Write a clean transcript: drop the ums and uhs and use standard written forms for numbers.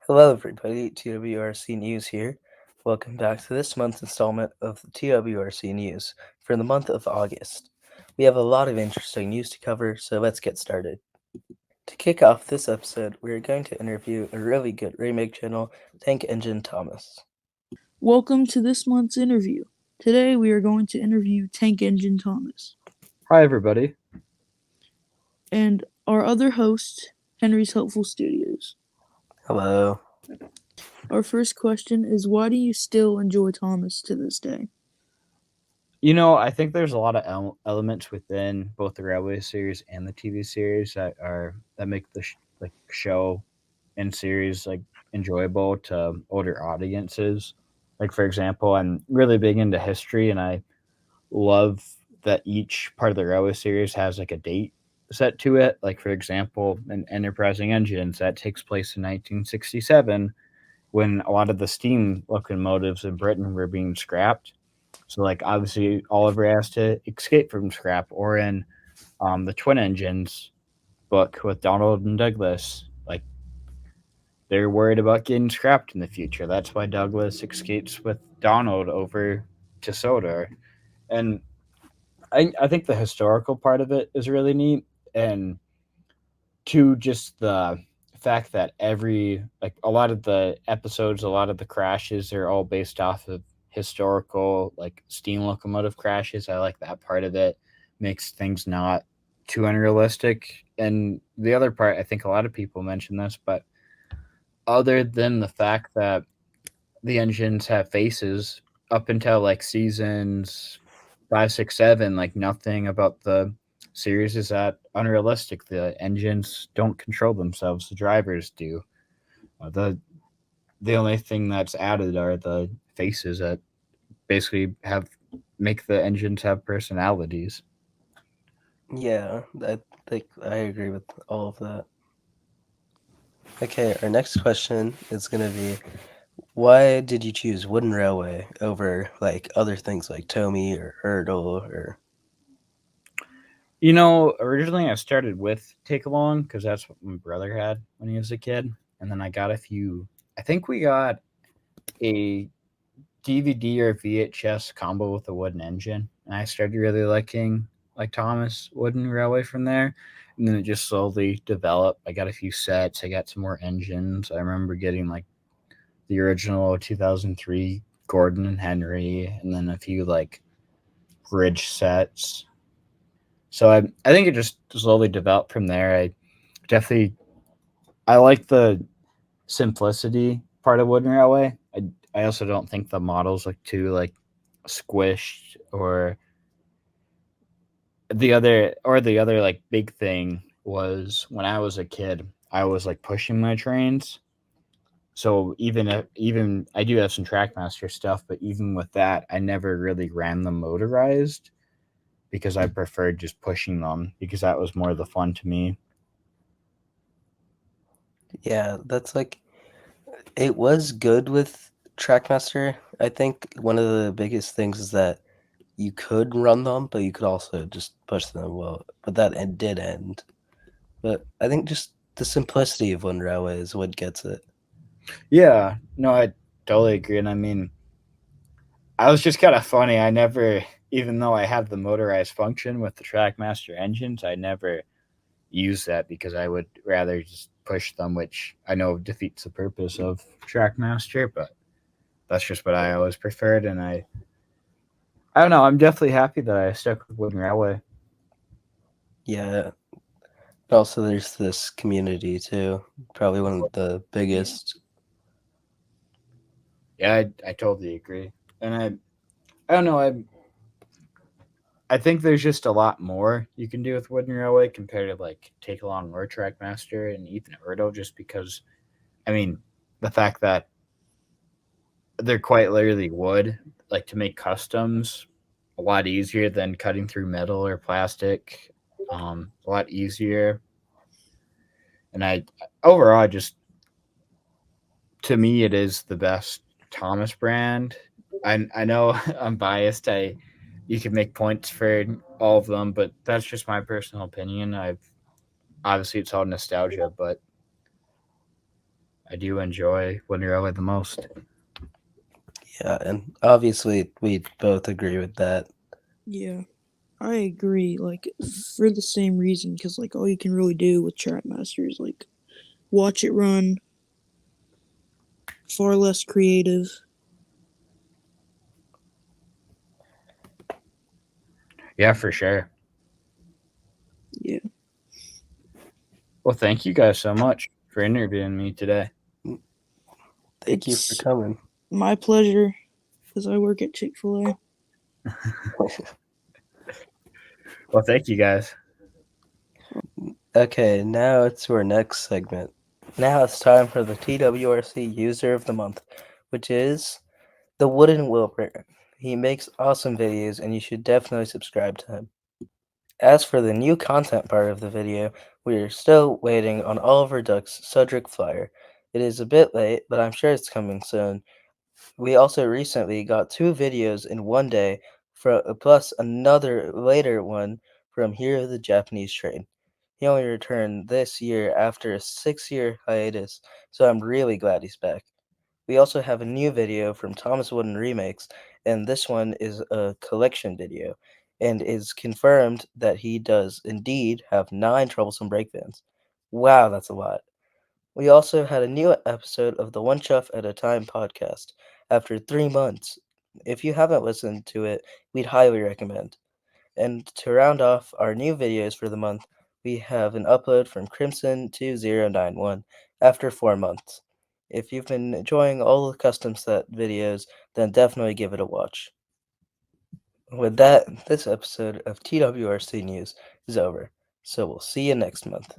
Hello, everybody. TWRC News here. Welcome back to this month's installment of the TWRC News for the month of August. We have a lot of interesting news to cover, so let's get started. To kick off this episode, we are going to interview a really good remake channel, Tank Engine Thomas. Welcome to this month's interview. Today we are going to interview Tank Engine Thomas Hi, everybody. and our other host, Henry's Helpful Studios. Hello. Our first question is, why do you still enjoy Thomas to this day? I think there's a lot of elements within both the Railway series and the TV series that make the show and series enjoyable to older audiences. Like, for example, I'm really big into history, and I love that each part of the Railway series has a date set to it. Like, for example, an Enterprising Engines that takes place in 1967, when a lot of the steam locomotives in Britain were being scrapped. So, obviously, Oliver has to escape from scrap. Or in the Twin Engines book with Donald and Douglas, they're worried about getting scrapped in the future. That's why Douglas escapes with Donald over to Sodor. And I think the historical part of it is really neat. And to just the fact that a lot of the episodes, a lot of the crashes are all based off of historical steam locomotive crashes. I like that part of it. Makes things not too unrealistic. And the other part, I think a lot of people mention this, but other than the fact that the engines have faces up until seasons 5, 6, 7, nothing about the series is that unrealistic. The engines don't control themselves; the drivers do. The only thing that's added are the faces that basically have make the engines have personalities. Yeah, I think I agree with all of that. Okay, our next question is going to be, why did you choose Wooden Railway over other things like Tomy or Hurdle or Originally I started with Take Along because that's what my brother had when he was a kid, and then I got a few. I think we got a DVD or VHS combo with a wooden engine, and I started really liking Thomas Wooden Railway from there, and then it just slowly developed. I got a few sets. I got some more engines. I remember getting the original 2003 Gordon and Henry, and then a few bridge sets. So I think it just slowly developed from there. Definitely I like the simplicity part of Wooden Railway. I also don't think the models look too squished. Or the other big thing was, when I was a kid, I was pushing my trains. So even I do have some Trackmaster stuff, but even with that, I never really ran them motorized because I preferred just pushing them because that was more the fun to me. yeah, that's it was good with Trackmaster. I think one of the biggest things is that you could run them, but you could also just push them. Well, but that did end. But I think just the simplicity of One Railway is what gets it. Yeah, no, I totally agree. And I mean, I was just kind of funny. I never, even though I have the motorized function with the Trackmaster engines, I never use that because I would rather just push them, which I know defeats the purpose of Trackmaster, but that's just what I always preferred. And I don't know. I'm definitely happy that I stuck with Wooden Railway. Yeah. But also, there's this community too. Probably one of the biggest. Yeah, I totally agree. And I don't know. I think there's just a lot more you can do with Wooden Railway compared to Take Along or Trackmaster and even Erdo, just because I mean the fact that they're quite literally wood, to make customs a lot easier than cutting through metal or plastic. A lot easier. And I overall, just to me, it is the best Thomas brand. I know I'm biased. You can make points for all of them, but that's just my personal opinion. I've obviously it's all nostalgia, but I do enjoy winter rally the most. Yeah, and obviously we both agree with that. Yeah, I agree. Like for the same reason, because like all you can really do with Trackmaster is like watch it run. Far less creative. Yeah, for sure. Yeah, Well, thank you guys so much for interviewing me today. Thank you for it's coming. my pleasure because I work at Chick-fil-A. Well, thank you guys. Okay, now it's our next segment. Now it's time for the TWRC User of the Month, which is the Wooden Wilbur. He makes awesome videos, and you should definitely subscribe to him. As for the new content part of the video, we are still waiting on Oliver Duck's Cedric flyer. It is a bit late, but I'm sure it's coming soon. We also recently got 2 videos in one day, plus another later one from Hero the Japanese Train. He only returned this year after a 6-year hiatus, so I'm really glad he's back. We also have a new video from Thomas Wooden Remakes, and this one is a collection video, and is confirmed that he does indeed have 9 troublesome breakdowns. Wow, that's a lot. We also had a new episode of the One Chuff at a Time podcast after 3 months. If you haven't listened to it, we'd highly recommend. And to round off our new videos for the month, we have an upload from Crimson 2091 after 4 months. If you've been enjoying all the custom set videos, then definitely give it a watch. With that, this episode of TWRC News is over, so we'll see you next month.